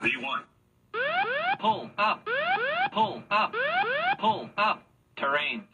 V1. Pull up. Pull up. Pull up. Terrain.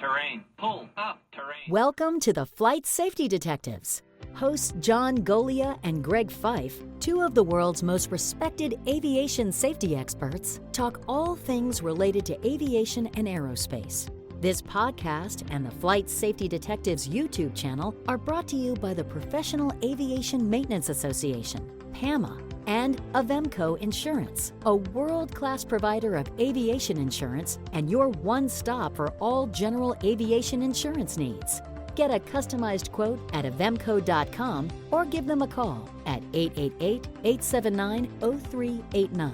Pull up. Terrain. Welcome to the Flight Safety Detectives. Hosts John Golia and Greg Fife, two of the world's most respected aviation safety experts, talk all things related to aviation and aerospace. This podcast and the Flight Safety Detectives YouTube channel are brought to you by the Professional Aviation Maintenance Association, PAMA, and Avemco Insurance, a world-class provider of aviation insurance and your one-stop for all general aviation insurance needs. Get a customized quote at avemco.com or give them a call at 888-879-0389.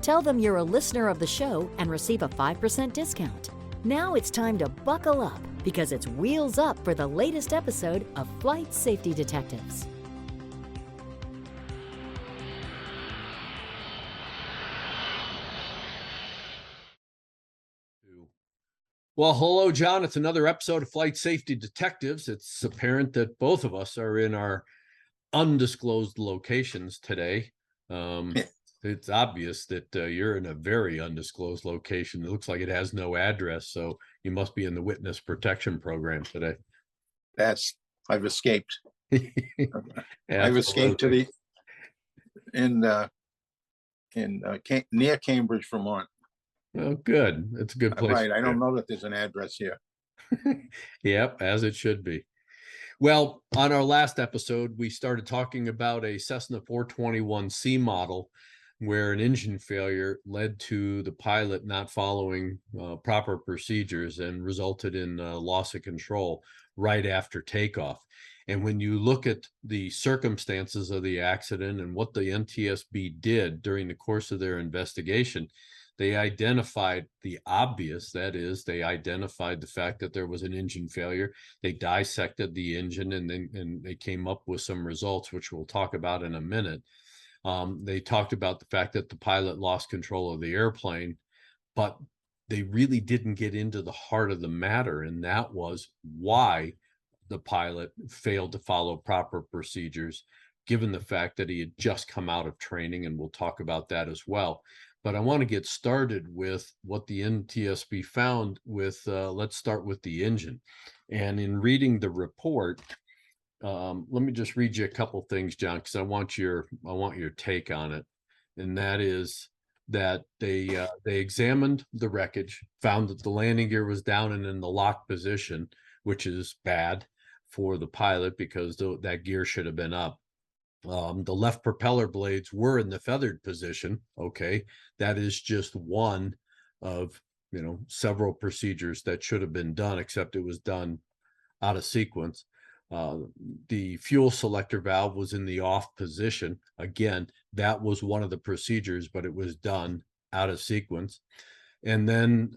Tell them you're a listener of the show and receive a 5% discount. Now it's time to buckle up because it's wheels up for the latest episode of Flight Safety Detectives. Well, hello, John. It's another episode of Flight Safety Detectives. It's apparent that both of us are in our undisclosed locations today. It's obvious that you're in a very undisclosed location. It looks like it has no address, so you must be in the witness protection program today. I've escaped. I've escaped to the near Cambridge, Vermont. Oh, good. It's a good place. Right. I don't know that there's an address here. Yep, as it should be. Well, on our last episode, we started talking about a Cessna 421C model where an engine failure led to the pilot not following proper procedures and resulted in loss of control right after takeoff. And when you look at the circumstances of the accident and what the NTSB did during the course of their investigation, they identified the obvious. That is, they identified the fact that there was an engine failure. They dissected the engine and they came up with some results, which we'll talk about in a minute. They talked about the fact that the pilot lost control of the airplane, but they really didn't get into the heart of the matter, and that was why the pilot failed to follow proper procedures, given the fact that he had just come out of training, and we'll talk about that as well. But I want to get started with what the NTSB found with, let's start with the engine. And in reading the report, let me just read you a couple things, John, because I want your take on it. And that is that they examined the wreckage, found that the landing gear was down and in the lock position, which is bad for the pilot because that gear should have been up. The left propeller blades were in the feathered position. Okay, that is just one of several procedures that should have been done, except it was done out of sequence. The fuel selector valve was in the off position. Again, that was one of the procedures, but it was done out of sequence. And then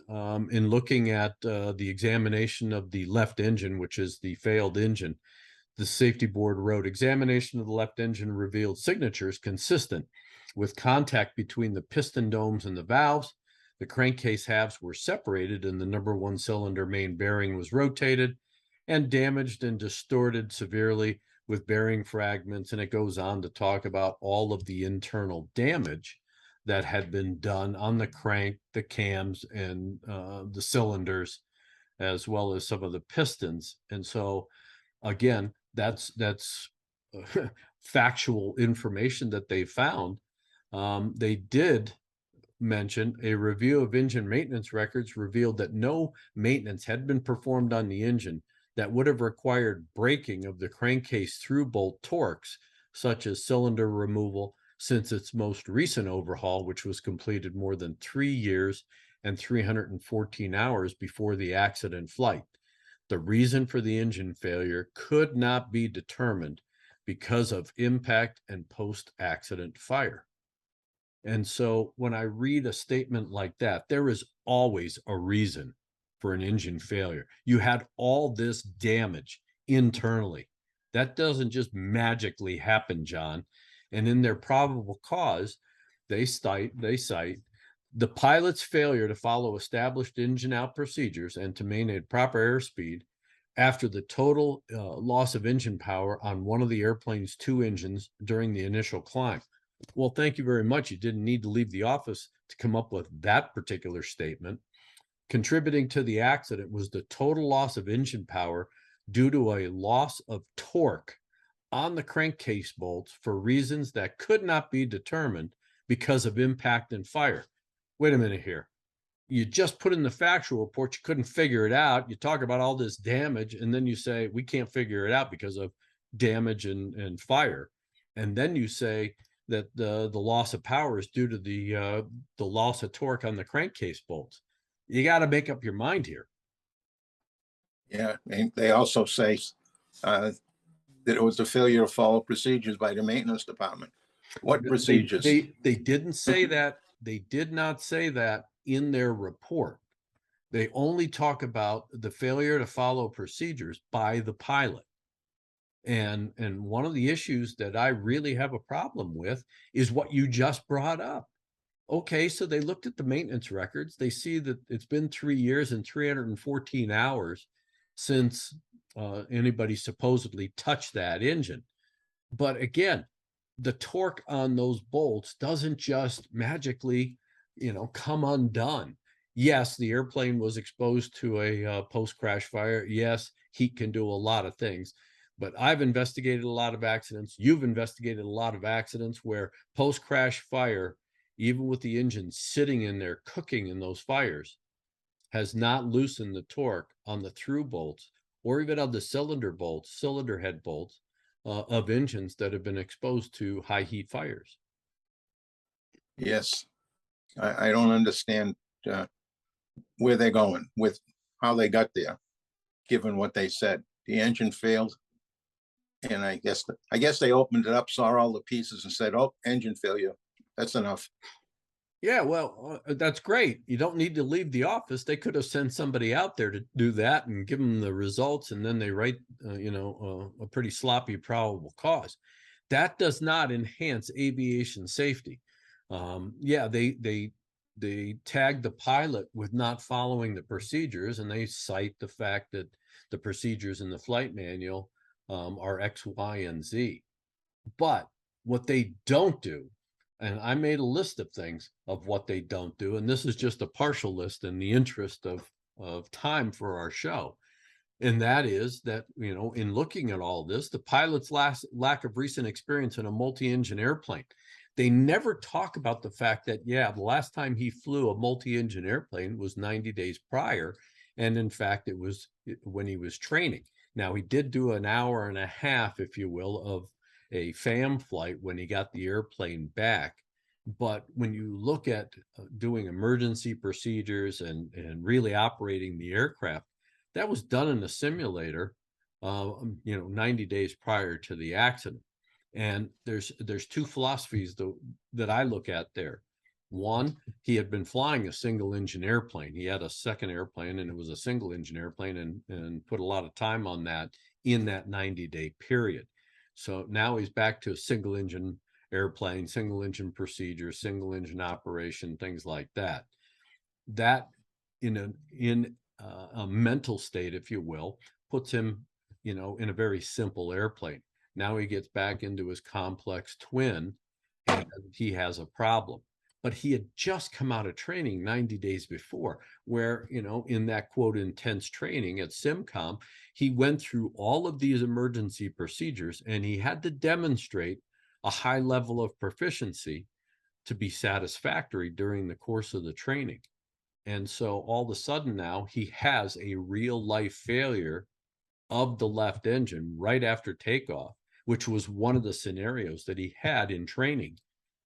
in looking at the examination of the left engine, which is the failed engine, the safety board wrote, examination of the left engine revealed signatures consistent with contact between the piston domes and the valves. The crankcase halves were separated and the number one cylinder main bearing was rotated and damaged and distorted severely with bearing fragments. And it goes on to talk about all of the internal damage that had been done on the crank, the cams, and the cylinders, as well as some of the pistons. And so, again, that's factual information that they found. They did mention a review of engine maintenance records revealed that no maintenance had been performed on the engine that would have required breaking of the crankcase through bolt torques, such as cylinder removal, since its most recent overhaul, which was completed more than 3 years and 314 hours before the accident flight. The reason for the engine failure could not be determined because of impact and post-accident fire. And so when I read a statement like that, there is always a reason for an engine failure. You had all this damage internally. That doesn't just magically happen, John. And in their probable cause, they cite the pilot's failure to follow established engine out procedures and to maintain proper airspeed after the total loss of engine power on one of the airplane's two engines during the initial climb. Well, thank you very much. You didn't need to leave the office to come up with that particular statement. Contributing to the accident was the total loss of engine power due to a loss of torque on the crankcase bolts for reasons that could not be determined because of impact and fire. Wait a minute here. You just put in the factual report, you couldn't figure it out. You talk about all this damage, and then you say, we can't figure it out because of damage and fire. And then you say that the loss of power is due to the loss of torque on the crankcase bolts. You got to make up your mind here. Yeah, and they also say that it was a failure to follow procedures by the maintenance department. What procedures? They didn't say that. They did not say that in their report. They only talk about the failure to follow procedures by the pilot. And one of the issues that I really have a problem with is what you just brought up. Okay, so they looked at the maintenance records. They see that it's been 3 years and 314 hours since anybody supposedly touched that engine. But again, the torque on those bolts doesn't just magically, come undone. Yes, the airplane was exposed to a post-crash fire. Yes, heat can do a lot of things. But I've investigated a lot of accidents. You've investigated a lot of accidents where post-crash fire, even with the engine sitting in there cooking in those fires, has not loosened the torque on the through bolts or even on the cylinder head bolts of engines that have been exposed to high heat fires. Yes, I don't understand where they're going with how they got there, given what they said. The engine failed, and I guess they opened it up, saw all the pieces, and said, "Oh, engine failure. That's enough." Yeah, well, that's great. You don't need to leave the office. They could have sent somebody out there to do that and give them the results, and then they write, a pretty sloppy probable cause. That does not enhance aviation safety. Yeah, they tag the pilot with not following the procedures, and they cite the fact that the procedures in the flight manual are X, Y, and Z. But what they don't do, and I made a list of things of what they don't do, and this is just a partial list in the interest of time for our show. And that is that, in looking at all this, the pilot's lack of recent experience in a multi-engine airplane. They never talk about the fact that, yeah, the last time he flew a multi-engine airplane was 90 days prior. And in fact, it was when he was training. Now, he did do an hour and a half, if you will, of a FAM flight when he got the airplane back. But when you look at doing emergency procedures and really operating the aircraft, that was done in a simulator, 90 days prior to the accident. And there's two philosophies that I look at there. One, he had been flying a single engine airplane. He had a second airplane, and it was a single engine airplane, and put a lot of time on that in that 90-day period. So now he's back to a single engine airplane, single engine procedure, single engine operation, things like that. That in a mental state, if you will, puts him, in a very simple airplane. Now he gets back into his complex twin, and he has a problem. But he had just come out of training 90 days before, where, in that quote intense training at SimCom, he went through all of these emergency procedures, and he had to demonstrate a high level of proficiency to be satisfactory during the course of the training. And so all of a sudden now he has a real life failure of the left engine right after takeoff, which was one of the scenarios that he had in training.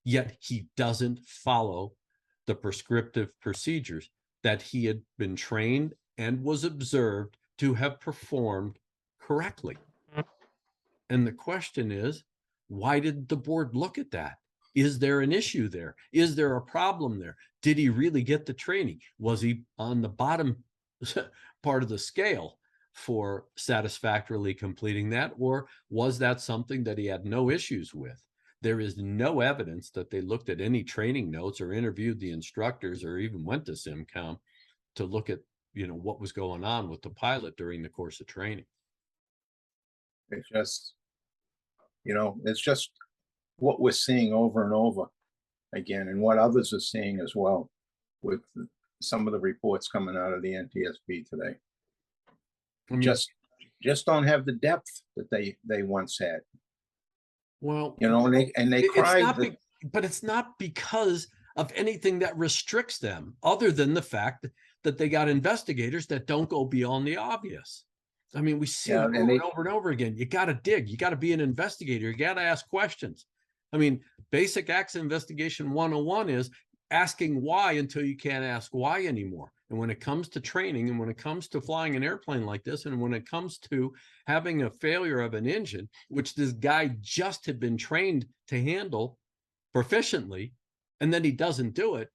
Yet he doesn't follow the prescriptive procedures that he had been trained and was observed to have performed correctly. And the question is, why did the board look at that? Is there an issue there? Is there a problem there? Did he really get the training? Was he on the bottom part of the scale for satisfactorily completing that? Or was that something that he had no issues with? There is no evidence that they looked at any training notes or interviewed the instructors or even went to SimCom to look at, what was going on with the pilot during the course of training. It's just, it's just what we're seeing over and over again, and what others are seeing as well with some of the reports coming out of the NTSB today. I mean, Just don't have the depth that they once had. well, You know, and they it's cried not, that, but it's not because of anything that restricts them, other than the fact that they got investigators that don't go beyond the obvious. I mean, we see yeah, it and over and over again. You got to dig. You got to be an investigator. You got to ask questions. I mean, basic accident investigation 101 is asking why until you can't ask why anymore. And when it comes to training, and when it comes to flying an airplane like this, and when it comes to having a failure of an engine, which this guy just had been trained to handle proficiently, and then he doesn't do it,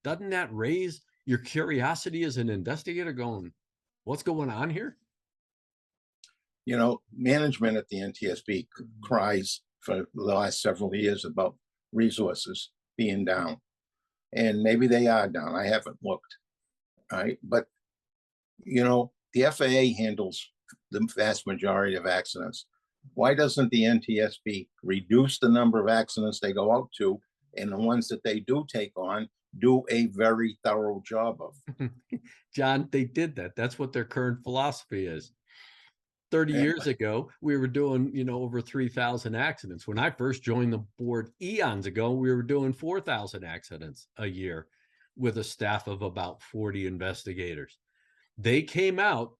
doesn't that raise your curiosity as an investigator going, what's going on here? you know, management at the NTSB cries for the last several years about resources being down. And maybe they are down. I haven't looked. Right. But, you know, the FAA handles the vast majority of accidents. Why doesn't the NTSB reduce the number of accidents they go out to, and the ones that they do take on, do a very thorough job of? John, they did that. That's what their current philosophy is. 30 years ago, we were doing, over 3,000 accidents. When I first joined the board eons ago, we were doing 4,000 accidents a year with a staff of about 40 investigators. They came out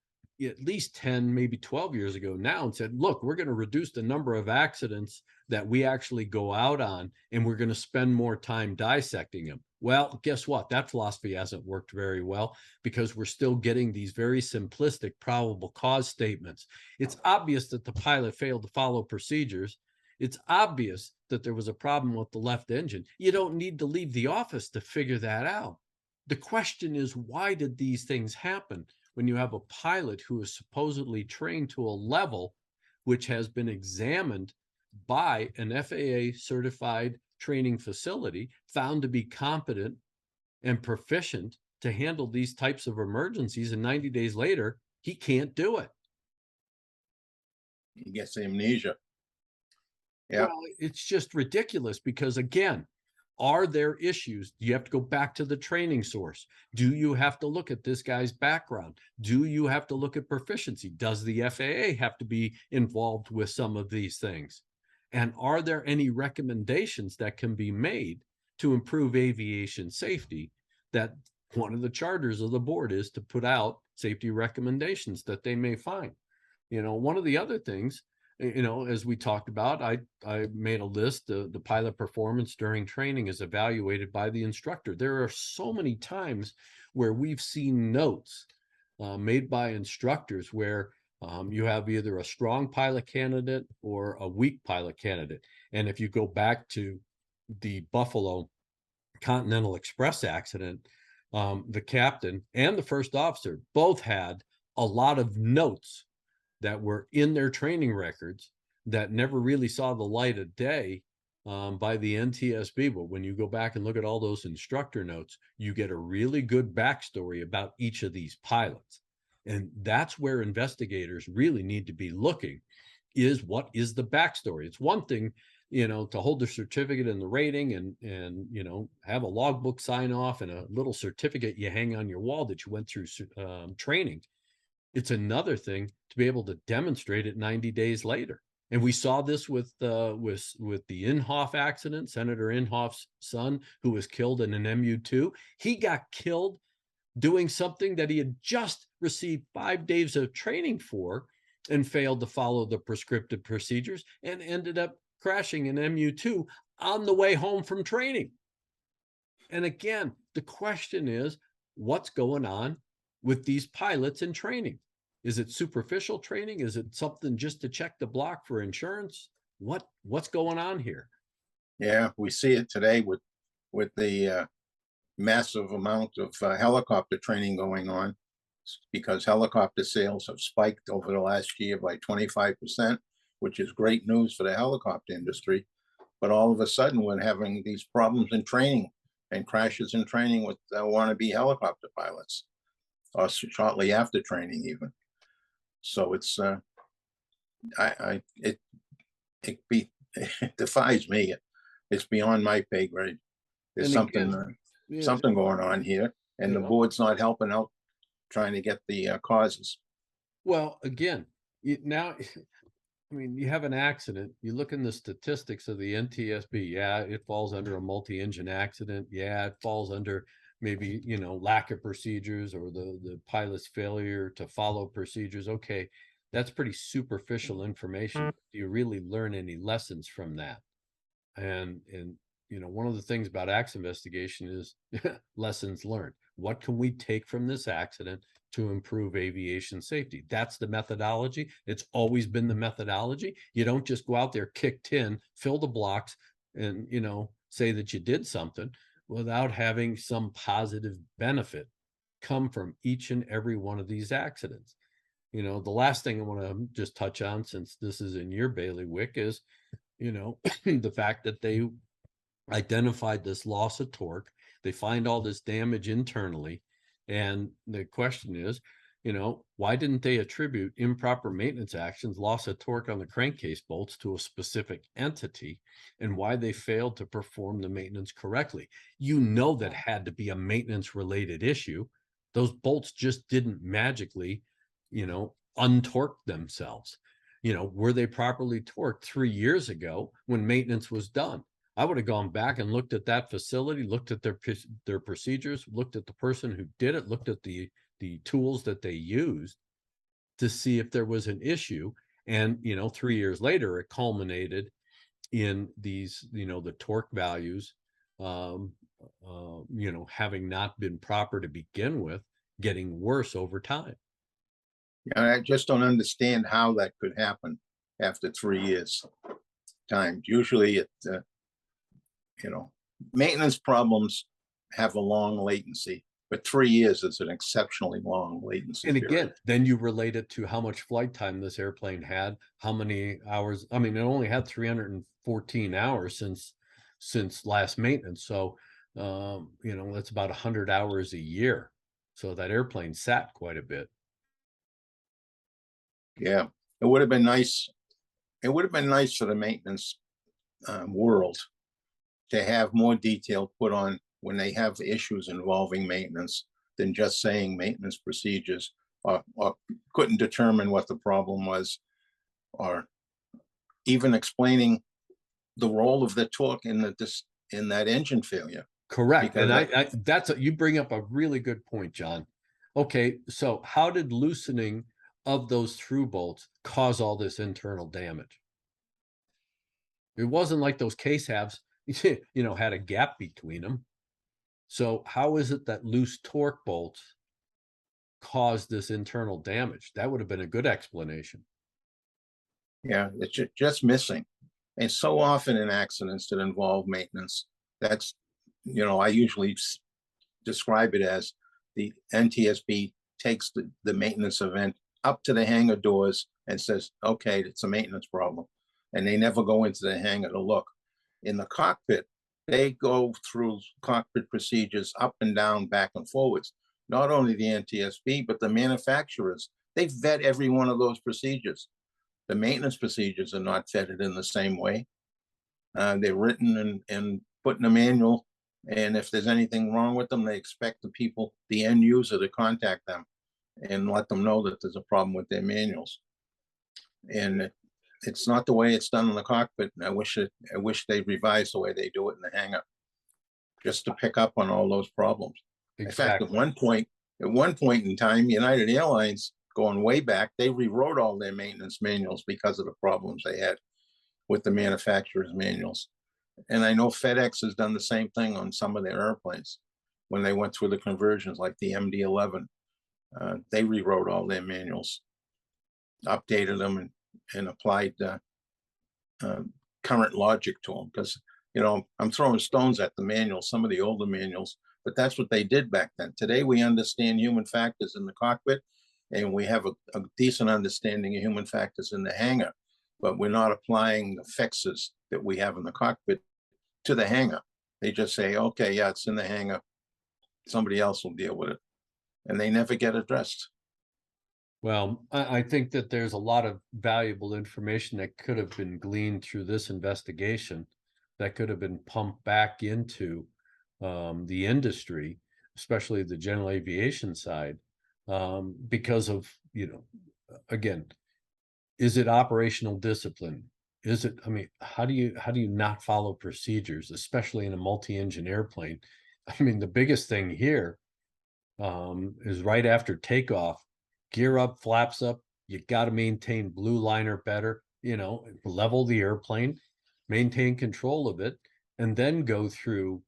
at least 10, maybe 12 years ago now and said, look, we're going to reduce the number of accidents that we actually go out on, and we're going to spend more time dissecting them. Well, guess what? That philosophy hasn't worked very well, because we're still getting these very simplistic probable cause statements. It's obvious that the pilot failed to follow procedures. It's obvious that there was a problem with the left engine. You don't need to leave the office to figure that out. The question is, why did these things happen when you have a pilot who is supposedly trained to a level which has been examined by an FAA certified training facility, found to be competent and proficient to handle these types of emergencies, and 90 days later, he can't do it? He gets amnesia. Yeah. Well, it's just ridiculous, because again, are there issues? Do you have to go back to the training source? Do you have to look at this guy's background? Do you have to look at proficiency? Does the FAA have to be involved with some of these things? And are there any recommendations that can be made to improve aviation safety? That one of the charters of the board is to put out safety recommendations that they may find. One of the other things, as we talked about, I made a list. The pilot performance during training is evaluated by the instructor. There are so many times where we've seen notes made by instructors where you have either a strong pilot candidate or a weak pilot candidate. And if you go back to the Buffalo Continental Express accident, the captain and the first officer both had a lot of notes that were in their training records that never really saw the light of day by the NTSB. But when you go back and look at all those instructor notes, you get a really good backstory about each of these pilots. And that's where investigators really need to be looking, is what is the backstory. It's one thing, to hold the certificate and the rating and have a logbook sign off and a little certificate you hang on your wall that you went through training. It's another thing to be able to demonstrate it 90 days later. And we saw this with the Inhofe accident. Senator Inhofe's son, who was killed in an MU-2, he got killed doing something that he had just received 5 days of training for, and failed to follow the prescriptive procedures, and ended up crashing an MU-2 on the way home from training. And again, the question is, what's going on with these pilots in training? Is it superficial training? Is it something just to check the block for insurance? What's going on here? Yeah, we see it today with the massive amount of helicopter training going on, because helicopter sales have spiked over the last year by 25%, which is great news for the helicopter industry. But all of a sudden, we're having these problems in training and crashes in training with wannabe helicopter pilots, or shortly after training even. So it's it'd be it defies me. It's beyond my pay grade. There's And something, again, yeah, something going on here, and you the know, board's not helping out, trying to get the causes. well, again, now, I mean, you have an accident, you look in the statistics of the NTSB, yeah, it falls under a multi-engine accident. Yeah, it falls under maybe, lack of procedures or the pilot's failure to follow procedures. Okay, that's pretty superficial information. Do you really learn any lessons from that? And one of the things about accident investigation is lessons learned. What can we take from this accident to improve aviation safety? That's the methodology. It's always been the methodology. You don't just go out there, kick tin, fill the blocks, and say that you did something without having some positive benefit come from each and every one of these accidents. The last thing I want to just touch on, since this is in your bailiwick, is the fact that they identified this loss of torque. They find all this damage internally. And the question is, why didn't they attribute improper maintenance actions, loss of torque on the crankcase bolts to a specific entity, and why they failed to perform the maintenance correctly? That had to be a maintenance related issue. Those bolts just didn't magically, untorque themselves. Were they properly torqued 3 years ago when maintenance was done? I would have gone back and looked at that facility, looked at their procedures, looked at the person who did it, looked at the tools that they used to see if there was an issue. And 3 years later, it culminated in these, the torque values, having not been proper to begin with, getting worse over time. And I just don't understand how that could happen after 3 years time. Usually it, maintenance problems have a long latency, but 3 years is an exceptionally long latency And period. again, then you relate it to how much flight time this airplane had, how many hours. I mean, it only had 314 hours since last maintenance. So, that's about 100 hours a year. So that airplane sat quite a bit. Yeah, it would have been nice. It would have been nice for the maintenance world to have more detail put on when they have issues involving maintenance than just saying maintenance procedures, or couldn't determine what the problem was, or even explaining the role of the torque in that engine failure. Correct. Because And you bring up a really good point, John. Okay, so how did loosening of those through bolts cause all this internal damage? It wasn't like those case halves, had a gap between them. So how is it that loose torque bolts caused this internal damage? That would have been a good explanation. Yeah, it's just missing. And so often in accidents that involve maintenance, that's, I usually describe it as the NTSB takes the maintenance event up to the hangar doors and says, okay, it's a maintenance problem. And they never go into the hangar to look. In the cockpit, they go through cockpit procedures up and down, back and forwards. Not only the NTSB, but the manufacturers. They vet every one of those procedures. The maintenance procedures are not vetted in the same way. They're written and put in a manual. And if there's anything wrong with them, they expect the end user, to contact them and let them know that there's a problem with their manuals. And it's not the way it's done in the cockpit. And I wish they revised the way they do it in the hangar, just to pick up on all those problems. Exactly. In fact, at one point in time, United Airlines, going way back, they rewrote all their maintenance manuals because of the problems they had with the manufacturer's manuals. And I know FedEx has done the same thing on some of their airplanes when they went through the conversions, like the MD-11. They rewrote all their manuals, updated them, and applied current logic to them. Because, I'm throwing stones at the manuals, some of the older manuals, but that's what they did back then. Today, we understand human factors in the cockpit, and we have a decent understanding of human factors in the hangar, but we're not applying the fixes that we have in the cockpit to the hangar. They just say, okay, yeah, it's in the hangar. Somebody else will deal with it. And they never get addressed. Well, I think that there's a lot of valuable information that could have been gleaned through this investigation that could have been pumped back into the industry, especially the general aviation side, because of, again, is it operational discipline? Is it, I mean, how do you not follow procedures, especially in a multi-engine airplane? I mean, the biggest thing here is right after takeoff, gear up, flaps up. You got to maintain blue liner better, level the airplane, maintain control of it, and then go through,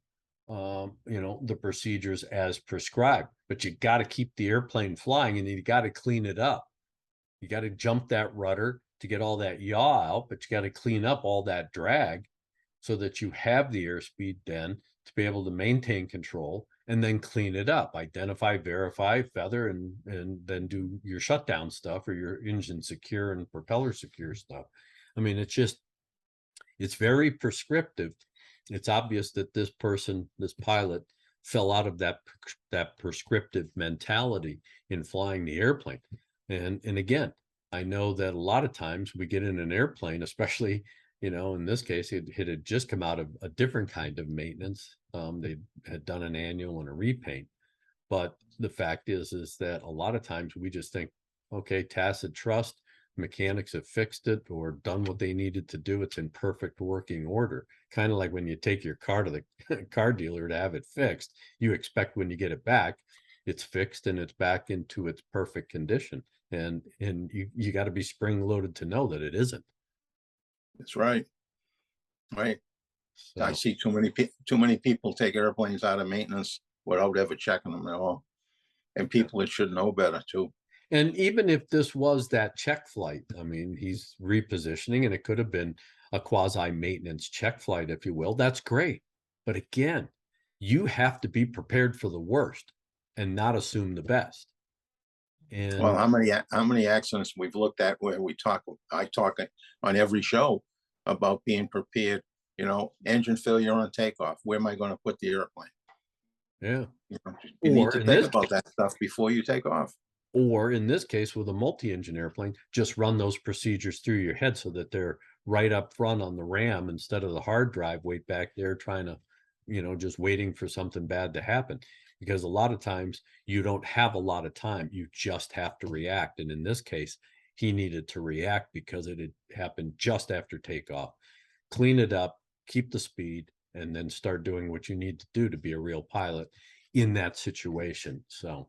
the procedures as prescribed. But you got to keep the airplane flying and you got to clean it up. You got to jump that rudder to get all that yaw out, but you got to clean up all that drag so that you have the airspeed then to be able to maintain control and then clean it up, identify, verify, feather, and then do your shutdown stuff or your engine secure and propeller secure stuff. I mean, it's very prescriptive. It's obvious that this pilot fell out of that prescriptive mentality in flying the airplane. And again, I know that a lot of times we get in an airplane, especially, in this case, it had just come out of a different kind of maintenance. They had done an annual and a repaint. But the fact is that a lot of times we just think, okay, tacit trust, mechanics have fixed it or done what they needed to do. It's in perfect working order. Kind of like when you take your car to the car dealer to have it fixed, you expect when you get it back, it's fixed and it's back into its perfect condition. And you got to be spring loaded to know that it isn't. That's right. Right. I So, see too many people take airplanes out of maintenance without ever checking them at all. And people that should know better too. and even if this was that check flight, I mean, he's repositioning and it could have been a quasi maintenance check flight, if you will. That's great. But again, you have to be prepared for the worst and not assume the best. Well, And how many accidents we've looked at where I talk on every show about being prepared, engine failure on takeoff. Where am I going to put the airplane? yeah, You need or to in think this about that stuff before you take off. or in this case with a multi-engine airplane, just run those procedures through your head so that they're right up front on the RAM instead of the hard drive wait back there trying to, just waiting for something bad to happen. Because a lot of times you don't have a lot of time, you just have to react. And in this case, he needed to react because it had happened just after takeoff. Clean it up, keep the speed, and then start doing what you need to do to be a real pilot in that situation. So,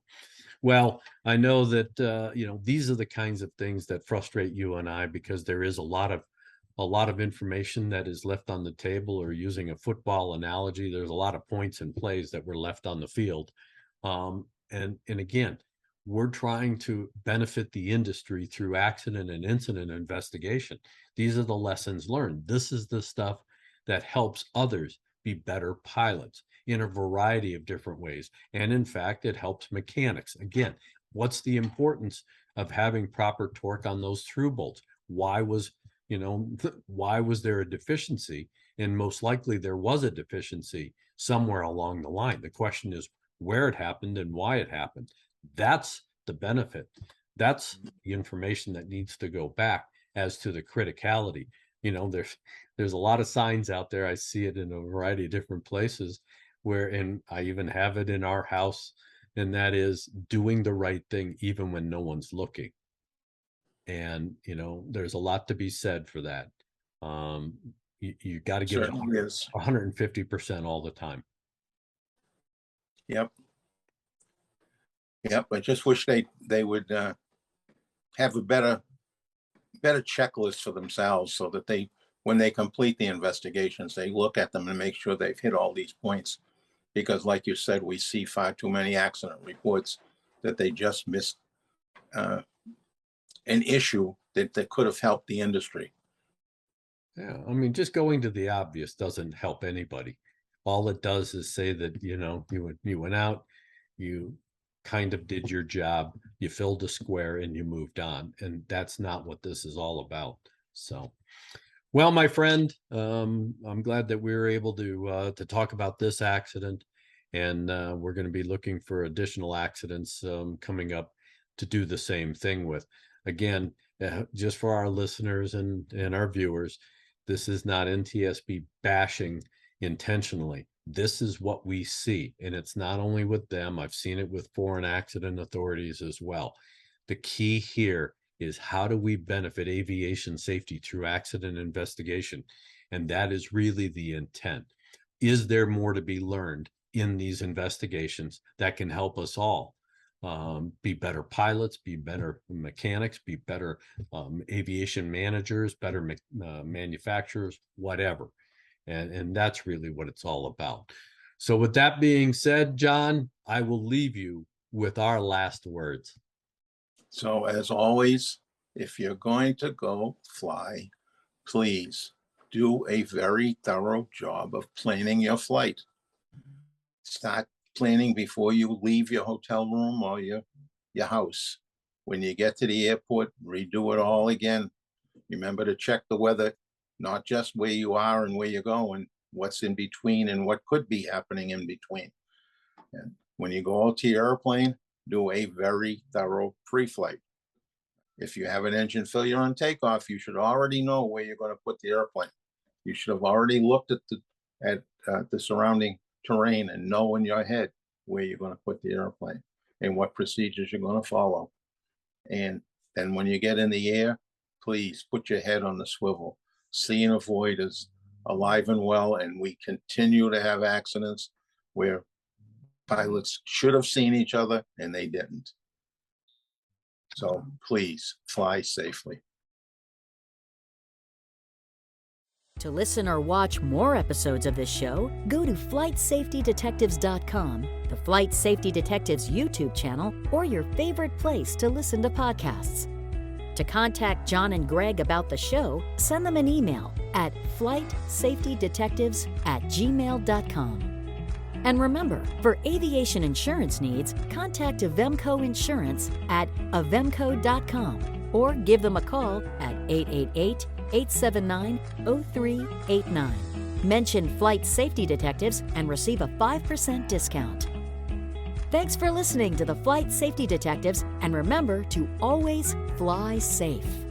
well, I know that these are the kinds of things that frustrate you and I because there is a lot of information that is left on the table, or using a football analogy, there's a lot of points and plays that were left on the field. And again, we're trying to benefit the industry through accident and incident investigation. These are the lessons learned. This is the stuff that helps others be better pilots in a variety of different ways. And in fact, it helps mechanics. Again, what's the importance of having proper torque on those through bolts? Why was why was there a deficiency? And most likely there was a deficiency somewhere along the line. The question is where it happened and why it happened. That's the benefit. That's the information that needs to go back as to the criticality. There's a lot of signs out there. I see it in a variety of different places and I even have it in our house, and that is doing the right thing even when no one's looking. And there's a lot to be said for that. You got to give it Certainly is. 150% all the time. Yep. Yep. I just wish they would have a better checklist for themselves so that when they complete the investigations, they look at them and make sure they've hit all these points. Because like you said, we see far too many accident reports that they just missed an issue that could have helped the industry. Yeah, I mean, just going to the obvious doesn't help anybody. All it does is say that, you went out, you kind of did your job, you filled a square and you moved on. And that's not what this is all about. So, well, my friend, I'm glad that we were able to talk about this accident, and we're going to be looking for additional accidents coming up to do the same thing with. Again, just for our listeners and our viewers, this is not NTSB bashing intentionally. This is what we see, and it's not only with them. I've seen it with foreign accident authorities as well. The key here is, how do we benefit aviation safety through accident investigation? And that is really the intent. Is there more to be learned in these investigations that can help us all be better pilots, be better mechanics, be better aviation managers, better manufacturers, whatever? And that's really what it's all about. So with that being said, John, I will leave you with our last words. So as always, if you're going to go fly, please do a very thorough job of planning your flight. Start planning before you leave your hotel room or your house. When you get to the airport, redo it all again. Remember to check the weather, not just where you are and where you're going, what's in between and what could be happening in between. And when you go out to your airplane, do a very thorough pre-flight. If you have an engine failure on takeoff, you should already know where you're going to put the airplane. You should have already looked at the surrounding terrain and know in your head where you're going to put the airplane and what procedures you're going to follow. And then when you get in the air, please put your head on the swivel. See and avoid is alive and well, and we continue to have accidents where pilots should have seen each other and they didn't. So please fly safely. To listen or watch more episodes of this show, go to flightsafetydetectives.com, the Flight Safety Detectives YouTube channel, or your favorite place to listen to podcasts. To contact John and Greg about the show, send them an email at flightsafetydetectives@gmail.com. And remember, for aviation insurance needs, contact Avemco Insurance at avemco.com or give them a call at 888-879-0389. Mention Flight Safety Detectives and receive a 5% discount. Thanks for listening to the Flight Safety Detectives, and remember to always fly safe.